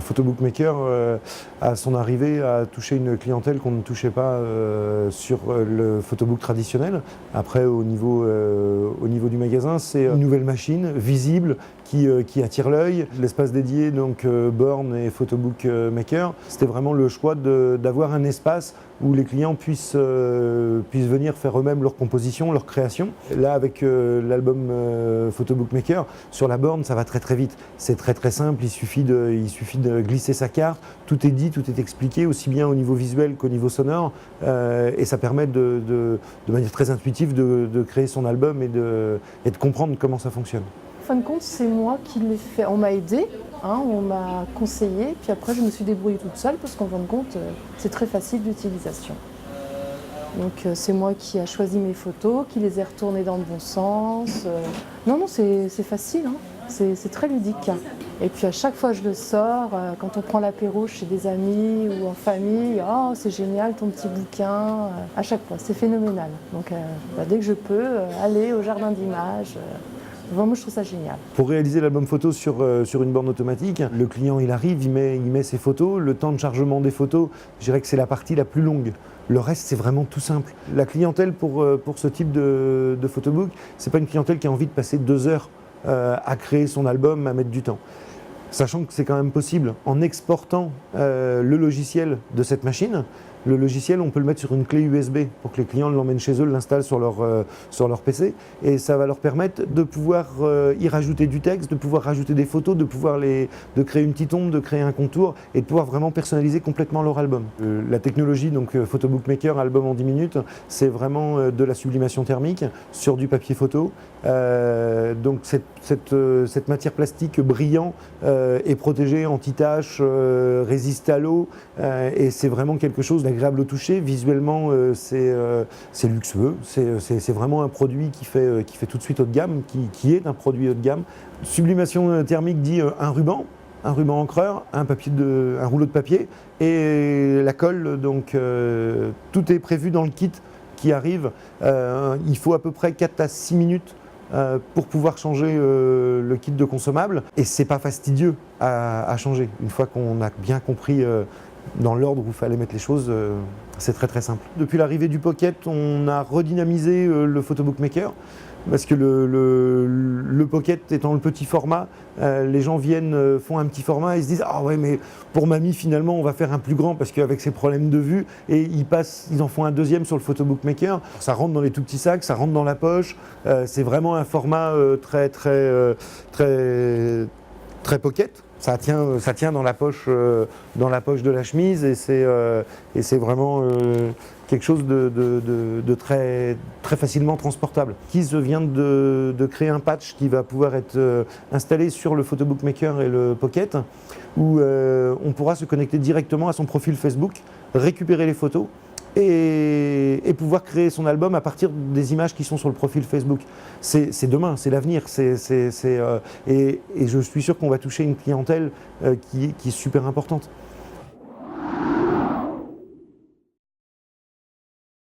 Le Photobookmaker, à son arrivée, a touché une clientèle qu'on ne touchait pas sur le photobook traditionnel. Après, au niveau du magasin, c'est une nouvelle machine visible qui attire l'œil. L'espace dédié, donc Born et Photobookmaker, c'était vraiment le choix d'avoir un espace où les clients puissent venir faire eux-mêmes leur composition, leur création. Là, avec l'album Photobookmaker, sur la borne, ça va très très vite. C'est très très simple, il suffit de glisser sa carte, tout est dit, tout est expliqué, aussi bien au niveau visuel qu'au niveau sonore, et ça permet de manière très intuitive de créer son album et de comprendre comment ça fonctionne. En fin de compte, c'est moi qui l'ai fait. On m'a aidé, on m'a conseillé, puis après je me suis débrouillée toute seule parce qu'en fin de compte, c'est très facile d'utilisation. Donc c'est moi qui ai choisi mes photos, qui les ai retournées dans le bon sens. Non, c'est facile, c'est très ludique. Et puis à chaque fois je le sors, quand on prend l'apéro chez des amis ou en famille, oh c'est génial ton petit bouquin, à chaque fois, c'est phénoménal. Donc dès que je peux, aller au jardin d'images. Moi, je trouve ça génial. Pour réaliser l'album photo sur une borne automatique, le client il arrive, il met ses photos. Le temps de chargement des photos, je dirais que c'est la partie la plus longue. Le reste, c'est vraiment tout simple. La clientèle pour ce type de photobook, c'est pas une clientèle qui a envie de passer 2 heures à créer son album, à mettre du temps. Sachant que c'est quand même possible, en exportant le logiciel de cette machine. Le logiciel, on peut le mettre sur une clé USB pour que les clients l'emmènent chez eux, l'installent sur leur PC. Et ça va leur permettre de pouvoir y rajouter du texte, de pouvoir rajouter des photos, de créer une petite ombre, de créer un contour et de pouvoir vraiment personnaliser complètement leur album. La technologie, donc Photobookmaker, album en 10 minutes, c'est vraiment de la sublimation thermique sur du papier photo. Donc cette matière plastique brillant est protégée anti-tache, résiste à l'eau et c'est vraiment quelque chose agréable au toucher. Visuellement, c'est luxueux. C'est vraiment un produit qui fait tout de suite haut de gamme, qui est un produit haut de gamme. Sublimation thermique dit un ruban encreur, un rouleau de papier et la colle. Donc tout est prévu dans le kit qui arrive. Il faut à peu près 4 à 6 minutes pour pouvoir changer le kit de consommable. Et c'est pas fastidieux à changer. Une fois qu'on a bien compris dans l'ordre où il fallait mettre les choses, c'est très très simple. Depuis l'arrivée du Pocket, on a redynamisé le Photobookmaker parce que le Pocket étant le petit format, les gens viennent, font un petit format et se disent « Ah ouais, mais pour mamie finalement on va faire un plus grand parce qu'avec ses problèmes de vue » et ils en font un deuxième sur le Photobookmaker. Ça rentre dans les tout petits sacs, ça rentre dans la poche, c'est vraiment un format très Pocket. Ça tient dans la poche de la chemise et c'est vraiment quelque chose de très facilement transportable. Kiss vient de créer un patch qui va pouvoir être installé sur le Photobookmaker et le Pocket où on pourra se connecter directement à son profil Facebook, récupérer les photos et pouvoir créer son album à partir des images qui sont sur le profil Facebook. C'est demain, c'est l'avenir, et je suis sûr qu'on va toucher une clientèle qui est super importante.